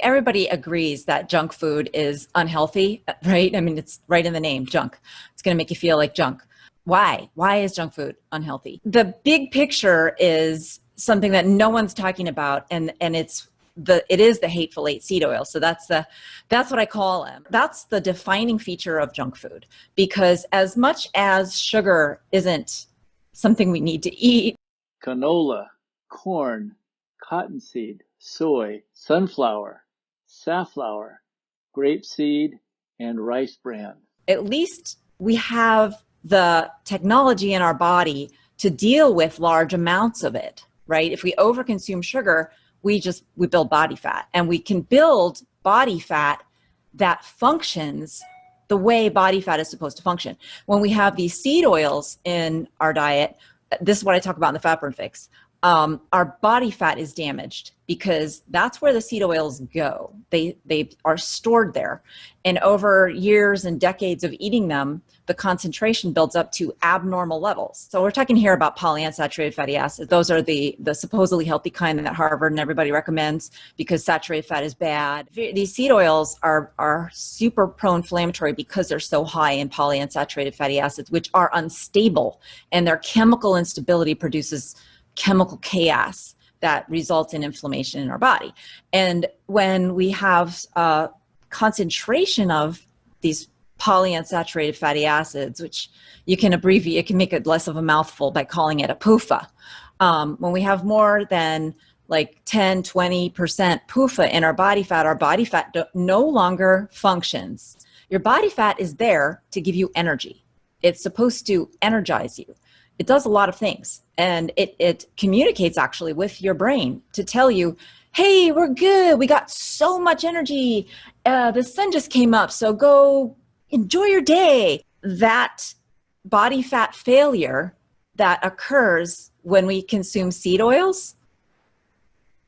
Everybody agrees that junk food is unhealthy, right? I mean, it's right in the name, junk. It's going to make you feel like junk. Why? Why is junk food unhealthy? The big picture is something that no one's talking about, and it is the hateful eight seed oil. So that's what I call them. That's the defining feature of junk food, because as much as sugar isn't something we need to eat, canola, corn, cottonseed, soy, sunflower, safflower, grapeseed, and rice bran. At least we have the technology in our body to deal with large amounts of it, right? If we overconsume sugar, we build body fat, and we can build body fat that functions the way body fat is supposed to function. When we have these seed oils in our diet, this is what I talk about in the Fat Burn Fix. Our body fat is damaged because that's where the seed oils go. They are stored there. And over years and decades of eating them, the concentration builds up to abnormal levels. So we're talking here about polyunsaturated fatty acids. Those are the supposedly healthy kind that Harvard and everybody recommends because saturated fat is bad. These seed oils are super pro-inflammatory because they're so high in polyunsaturated fatty acids, which are unstable, and their chemical instability produces chemical chaos that results in inflammation in our body. And when we have a concentration of these polyunsaturated fatty acids, which you can abbreviate, you can make it less of a mouthful by calling it a PUFA. When we have more than like 10, 20% PUFA in our body fat no longer functions. Your body fat is there to give you energy. It's supposed to energize you. It does a lot of things, and it communicates actually with your brain to tell you, hey, we're good. We got so much energy. The sun just came up, so go enjoy your day. That body fat failure that occurs when we consume seed oils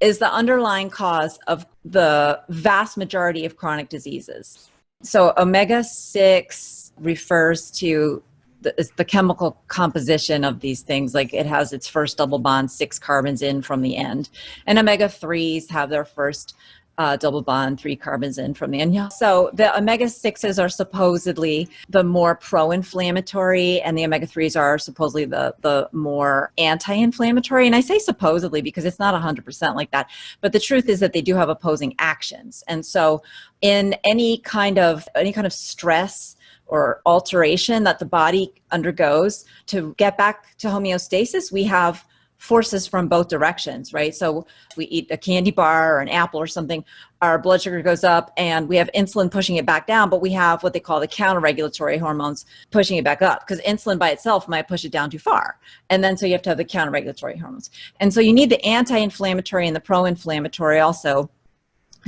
is the underlying cause of the vast majority of chronic diseases. So omega-6 refers to the chemical composition of these things. Like it has its first double bond, 6 carbons in from the end. And omega-3s have their first double bond, 3 carbons in from the end. Yeah. So the omega-6s are supposedly the more pro-inflammatory, and the omega-3s are supposedly the more anti-inflammatory. And I say supposedly because it's not 100% like that. But the truth is that they do have opposing actions. And so in any kind of stress or alteration that the body undergoes to get back to homeostasis, we have forces from both directions, right? So if we eat a candy bar or an apple or something, our blood sugar goes up and we have insulin pushing it back down, but we have what they call the counter-regulatory hormones pushing it back up, because insulin by itself might push it down too far. And then so you have to have the counter-regulatory hormones. And so you need the anti-inflammatory and the pro-inflammatory also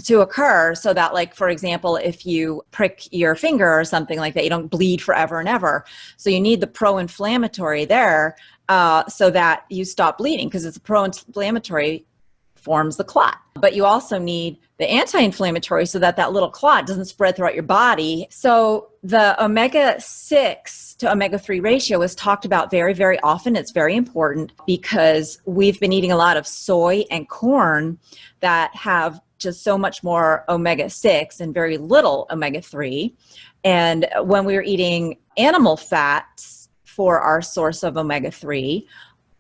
to occur, so that, like, for example, if you prick your finger or something like that, you don't bleed forever and ever. So you need the pro-inflammatory there so that you stop bleeding, because it's a pro-inflammatory forms the clot. But you also need the anti-inflammatory so that that little clot doesn't spread throughout your body. So the omega-6 to omega-3 ratio is talked about very, very often. It's very important because we've been eating a lot of soy and corn that have just so much more omega-6 and very little omega-3. And when we're eating animal fats for our source of omega-3,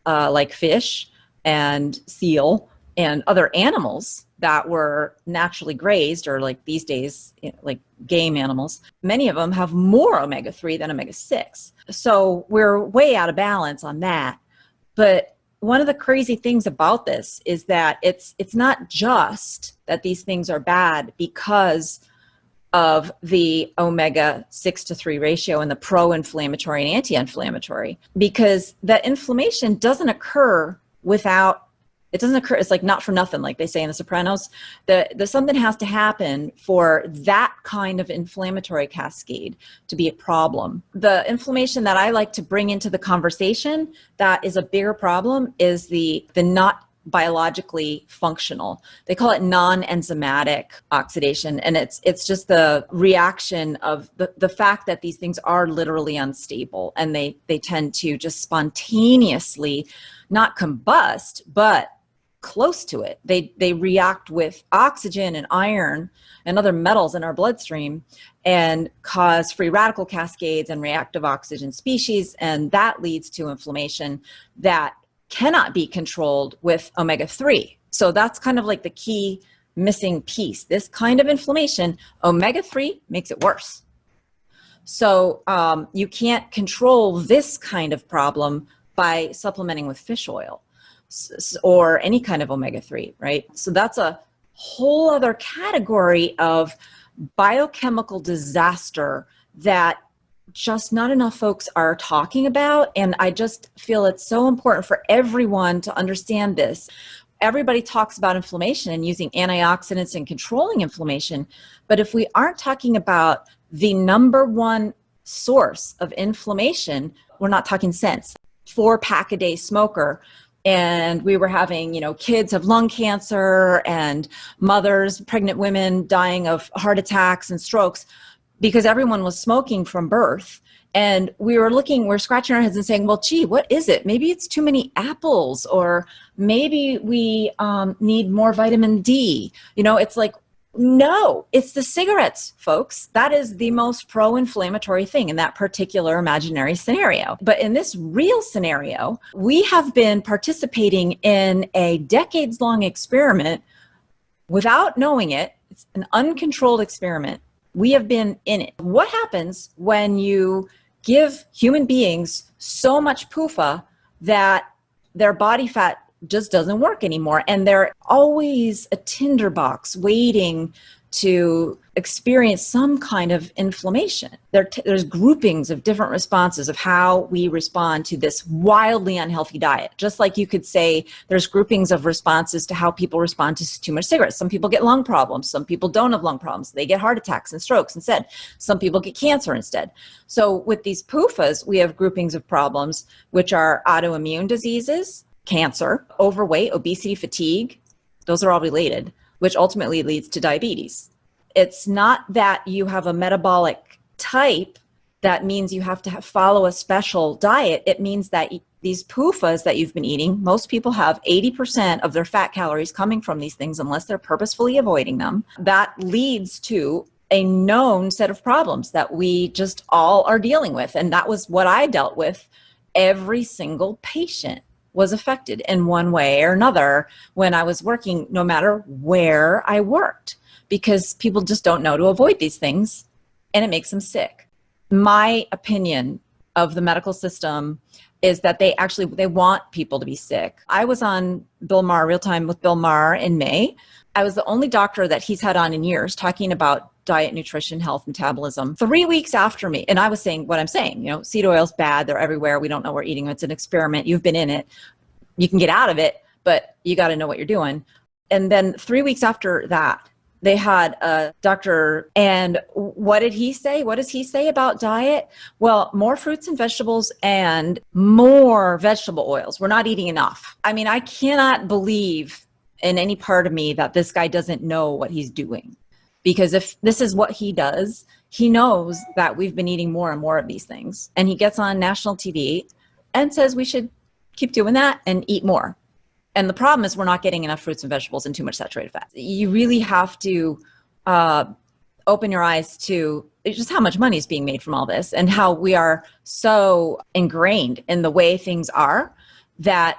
like fish and seal and other animals that were naturally grazed, or like these days, like game animals, many of them have more omega-3 than omega-6. So we're way out of balance on that. But one of the crazy things about this is that it's not just that these things are bad because of the omega-6 to 3 ratio and the pro-inflammatory and anti-inflammatory, because that inflammation doesn't occur it's like not for nothing, like they say in The Sopranos. The something has to happen for that kind of inflammatory cascade to be a problem. The inflammation that I like to bring into the conversation that is a bigger problem is the not biologically functional. They call it non-enzymatic oxidation, and it's just the reaction of the fact that these things are literally unstable, and they tend to just spontaneously not combust, but close to it. They react with oxygen and iron and other metals in our bloodstream and cause free radical cascades and reactive oxygen species. And that leads to inflammation that cannot be controlled with omega-3. So that's kind of like the key missing piece. This kind of inflammation, omega-3 makes it worse. So you can't control this kind of problem by supplementing with fish oil or any kind of omega-3, right? So that's a whole other category of biochemical disaster that just not enough folks are talking about. And I just feel it's so important for everyone to understand this. Everybody talks about inflammation and using antioxidants and controlling inflammation. But if we aren't talking about the number one source of inflammation, we're not talking sense. 4-pack-a-day smoker, and we were having, kids have lung cancer and mothers, pregnant women dying of heart attacks and strokes because everyone was smoking from birth. And we're scratching our heads and saying, well, gee, what is it? Maybe it's too many apples, or maybe we need more vitamin D. It's like, no, it's the cigarettes, folks. That is the most pro-inflammatory thing in that particular imaginary scenario. But in this real scenario, we have been participating in a decades-long experiment without knowing it. It's an uncontrolled experiment. We have been in it. What happens when you give human beings so much PUFA that their body fat just doesn't work anymore, and they're always a tinderbox waiting to experience some kind of inflammation? There's groupings of different responses of how we respond to this wildly unhealthy diet. Just like you could say there's groupings of responses to how people respond to too much cigarettes. Some people get lung problems. Some people don't have lung problems. They get heart attacks and strokes instead. Some people get cancer instead. So with these PUFAs, we have groupings of problems, which are autoimmune diseases, cancer, overweight, obesity, fatigue. Those are all related, which ultimately leads to diabetes. It's not that you have a metabolic type that means you have to follow a special diet. It means that these PUFAs that you've been eating, most people have 80% of their fat calories coming from these things unless they're purposefully avoiding them. That leads to a known set of problems that we just all are dealing with. And that was what I dealt with. Every single patient was affected in one way or another when I was working, no matter where I worked, because people just don't know to avoid these things and it makes them sick. My opinion of the medical system is that they want people to be sick. I was on Bill Maher, Real Time with Bill Maher in May. I was the only doctor that he's had on in years talking about diet, nutrition, health, metabolism. 3 weeks after me, and I was saying what I'm saying, seed oil's bad, they're everywhere, we don't know we're eating them, it's an experiment, you've been in it, you can get out of it, but you got to know what you're doing. And then 3 weeks after that, they had a doctor, and what did he say? What does he say about diet? Well, more fruits and vegetables and more vegetable oils. We're not eating enough. I mean, I cannot believe in any part of me that this guy doesn't know what he's doing. Because if this is what he does, he knows that we've been eating more and more of these things. And he gets on national TV and says we should keep doing that and eat more. And the problem is we're not getting enough fruits and vegetables and too much saturated fat. You really have to open your eyes to just how much money is being made from all this and how we are so ingrained in the way things are that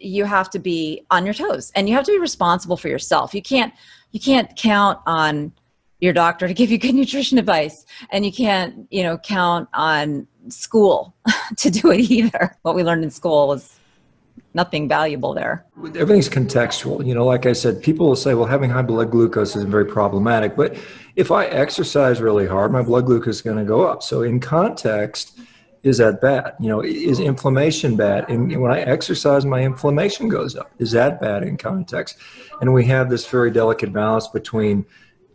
you have to be on your toes and you have to be responsible for yourself. You can't count on your doctor to give you good nutrition advice, and you can't, count on school to do it either. What we learned in school was nothing valuable there. Everything's contextual. Like I said, people will say, well, having high blood glucose is very problematic. But if I exercise really hard, my blood glucose is going to go up. So in context, is that bad? Is inflammation bad? And when I exercise, my inflammation goes up. Is that bad in context? And we have this very delicate balance between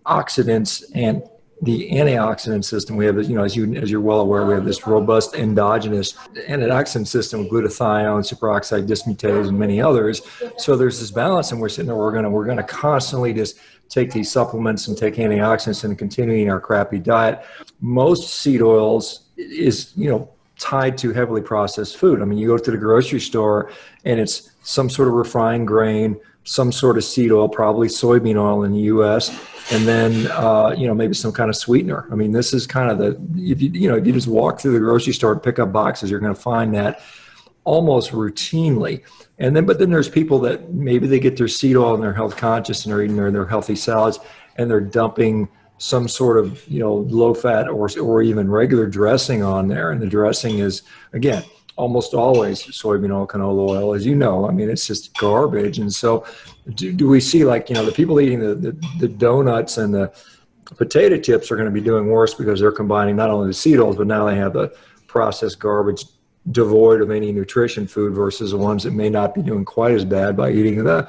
oxidants and the antioxidant system. We have, as you're well aware, we have this robust endogenous antioxidant system with glutathione, superoxide dismutase, and many others. So there's this balance, and we're sitting there. We're going to constantly just take these supplements and take antioxidants and continuing our crappy diet. Most seed oils is tied to heavily processed food. I mean, you go to the grocery store and it's some sort of refined grain, some sort of seed oil, probably soybean oil in the U.S., and then maybe some kind of sweetener. I mean, this is kind of if you just walk through the grocery store and pick up boxes, you're going to find that almost routinely. But then there's people that maybe they get their seed oil and they're health conscious and they're eating their healthy salads, and they're dumping some sort of low fat or even regular dressing on there, and the dressing is, again, almost always soybean oil, canola oil, as you know. I mean, it's just garbage. And so do we see, like, the people eating the donuts and the potato chips are going to be doing worse because they're combining not only the seed oils, but now they have the processed garbage devoid of any nutrition food, versus the ones that may not be doing quite as bad by eating the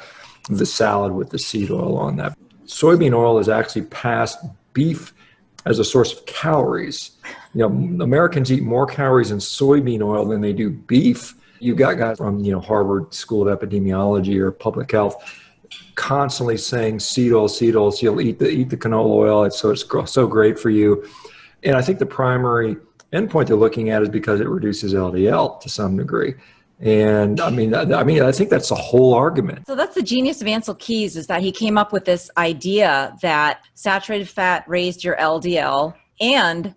salad with the seed oil on that. Soybean oil is actually past beef as a source of calories. Americans eat more calories in soybean oil than they do beef. You've got guys from Harvard School of Epidemiology or Public Health constantly saying seed oil, you'll eat the canola oil, it's so great for you. And I think the primary endpoint they're looking at is because it reduces LDL to some degree. And I mean, I think that's the whole argument. So that's the genius of Ansel Keys, is that he came up with this idea that saturated fat raised your LDL and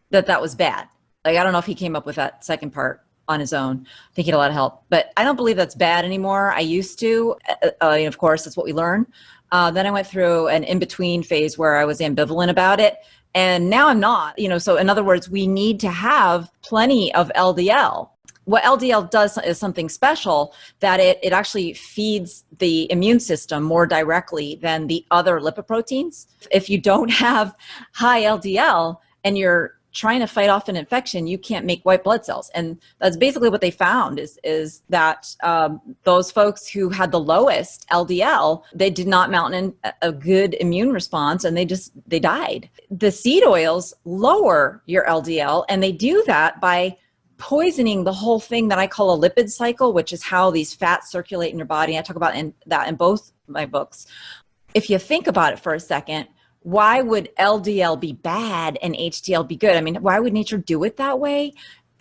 that was bad. Like, I don't know if he came up with that second part on his own. I think he had a lot of help, but I don't believe that's bad anymore. I used to, of course, that's what we learn. Then I went through an in-between phase where I was ambivalent about it. And now I'm not, so in other words, we need to have plenty of LDL. What LDL does is something special, that it actually feeds the immune system more directly than the other lipoproteins. If you don't have high LDL and you're trying to fight off an infection, you can't make white blood cells. And that's basically what they found is that those folks who had the lowest LDL, they did not mount a good immune response, and they died. The seed oils lower your LDL, and they do that by poisoning the whole thing that I call a lipid cycle, which is how these fats circulate in your body. I talk about that in both my books. If you think about it for a second, why would LDL be bad and HDL be good? I mean, why would nature do it that way?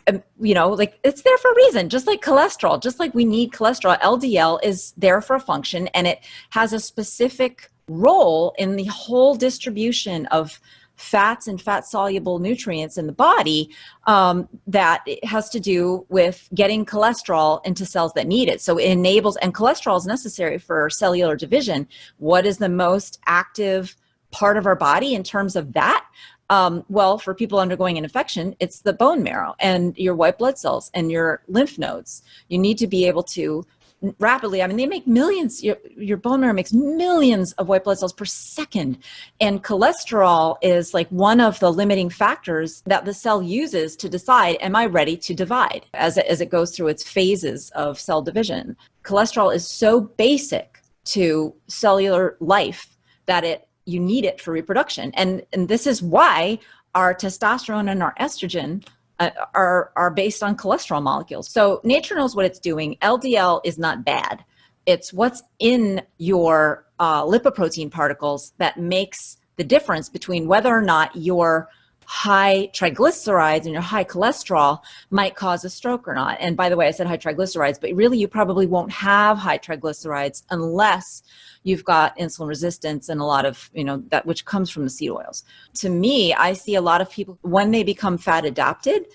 Like, it's there for a reason, just like cholesterol, just like we need cholesterol. LDL is there for a function, and it has a specific role in the whole distribution of fats and fat-soluble nutrients in the body, that it has to do with getting cholesterol into cells that need it. So it enables, and cholesterol is necessary for cellular division. What is the most active part of our body in terms of that? Well, for people undergoing an infection, it's the bone marrow and your white blood cells and your lymph nodes. You need to be able to rapidly, they make millions, your bone marrow makes millions of white blood cells per second. And cholesterol is like one of the limiting factors that the cell uses to decide, am I ready to divide, as it goes through its phases of cell division. Cholesterol is so basic to cellular life that you need it for reproduction. And this is why our testosterone and our estrogen are based on cholesterol molecules. So nature knows what it's doing. LDL is not bad. It's what's in your lipoprotein particles that makes the difference between whether or not your high triglycerides and your high cholesterol might cause a stroke or not. And by the way, I said high triglycerides, but really you probably won't have high triglycerides unless you've got insulin resistance and a lot of, that which comes from the seed oils. To me, I see a lot of people, when they become fat adapted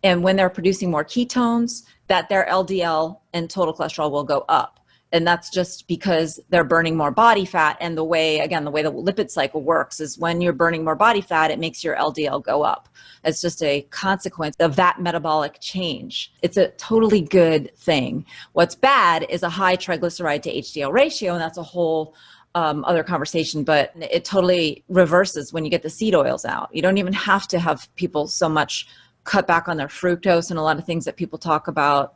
and when they're producing more ketones, that their LDL and total cholesterol will go up. And that's just because they're burning more body fat. And the way the lipid cycle works is when you're burning more body fat, it makes your LDL go up. It's just a consequence of that metabolic change. It's a totally good thing. What's bad is a high triglyceride to HDL ratio, and that's a whole other conversation, but it totally reverses when you get the seed oils out. You don't even have to have people so much cut back on their fructose and a lot of things that people talk about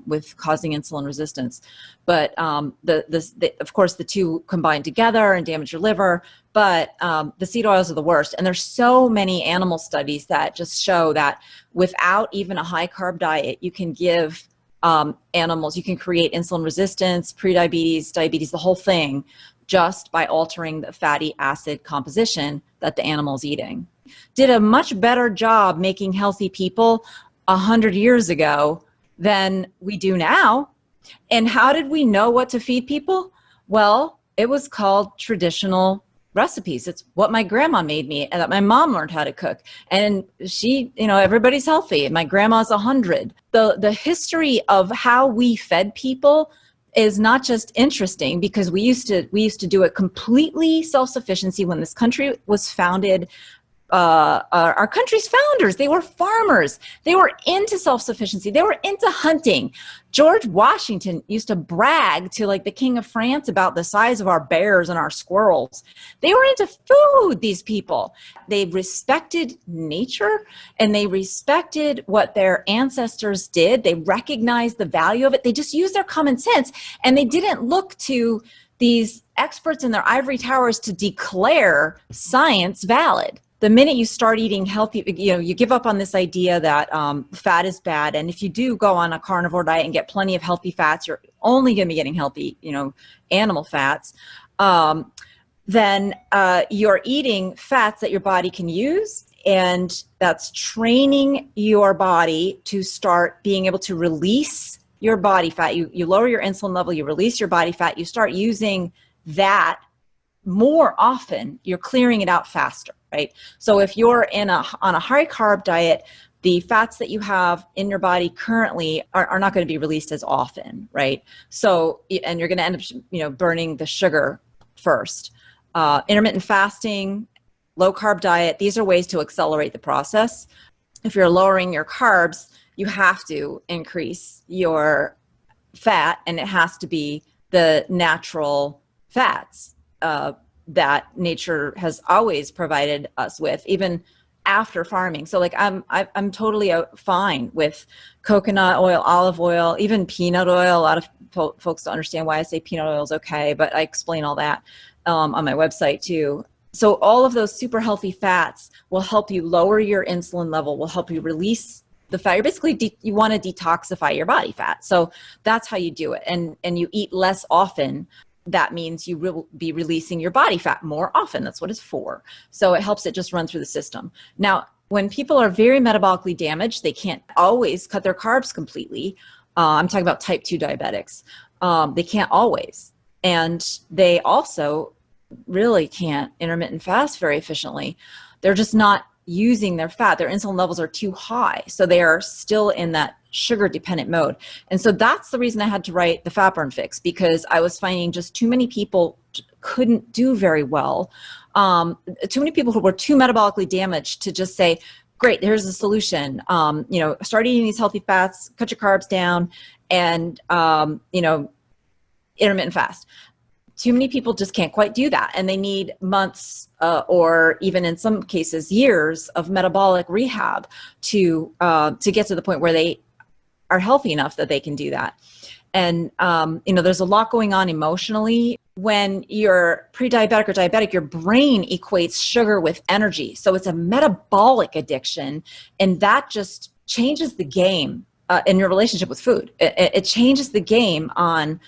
with causing insulin resistance. But of course, the two combine together and damage your liver, but the seed oils are the worst. And there's so many animal studies that just show that without even a high carb diet, you can give animals, you can create insulin resistance, prediabetes, diabetes, the whole thing, just by altering the fatty acid composition that the animal is eating. Did a much better job making healthy people 100 years ago than we do now. And how did we know what to feed people? Well, it was called traditional recipes. It's what my grandma made me and that my mom learned how to cook. And she, everybody's healthy. My grandma's 100. The history of how we fed people is not just interesting because we used to do it completely self-sufficiency when this country was founded. Our country's founders, they were farmers. They were into self-sufficiency. They were into hunting. George Washington used to brag to like the King of France about the size of our bears and our squirrels. They were into food, these people. They respected nature and they respected what their ancestors did. They recognized the value of it. They just used their common sense and they didn't look to these experts in their ivory towers to declare science valid. The minute you start eating healthy, you give up on this idea that fat is bad. And if you do go on a carnivore diet and get plenty of healthy fats, you're only going to be getting healthy, animal fats. Then you're eating fats that your body can use. And that's training your body to start being able to release your body fat. You lower your insulin level, you release your body fat, you start using that more often, you're clearing it out faster, right? So if you're on a high carb diet, the fats that you have in your body currently are not going to be released as often, right? So, and you're going to end up, burning the sugar first. Intermittent fasting, low carb diet, these are ways to accelerate the process. If you're lowering your carbs, you have to increase your fat, and it has to be the natural fats that nature has always provided us with, even after farming. So like I'm totally fine with coconut oil, olive oil, even peanut oil. A lot of folks don't understand why I say peanut oil is okay, but I explain all that on my website too. So all of those super healthy fats will help you lower your insulin level, will help you release the fat. You're basically, you want to detoxify your body fat. So that's how you do it. And you eat less often. That means you will be releasing your body fat more often. That's what it's for. So it helps it just run through the system. Now, when people are very metabolically damaged, they can't always cut their carbs completely. I'm talking about type 2 diabetics. They can't always. And they also really can't intermittent fast very efficiently. They're just not using their fat. Their insulin levels are too high. So they are still in that sugar dependent mode. And so that's the reason I had to write the Fat Burn Fix, because I was finding just too many people couldn't do very well. Too many people who were too metabolically damaged to just say, great, here's the solution. Start eating these healthy fats, cut your carbs down, and, intermittent fast. Too many people just can't quite do that. And they need months or even in some cases years of metabolic rehab to get to the point where they are healthy enough that they can do that. And, there's a lot going on emotionally. When you're pre-diabetic or diabetic, your brain equates sugar with energy. So it's a metabolic addiction. And that just changes the game in your relationship with food. It changes the game on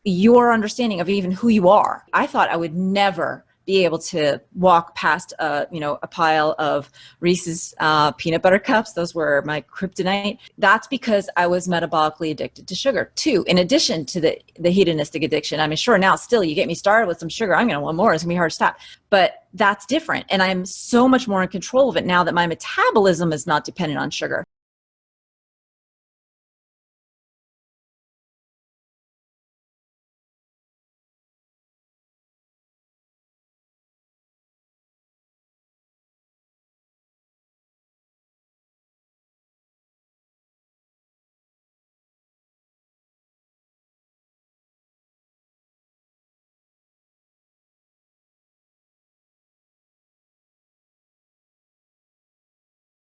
your understanding of even who you are. I thought I would never be able to walk past a pile of Reese's peanut butter cups. Those were my kryptonite. That's because I was metabolically addicted to sugar too, in addition to the hedonistic addiction. I mean, sure, now still you get me started with some sugar, I'm going to want more. It's going to be hard to stop. But that's different. And I'm so much more in control of it now that my metabolism is not dependent on sugar.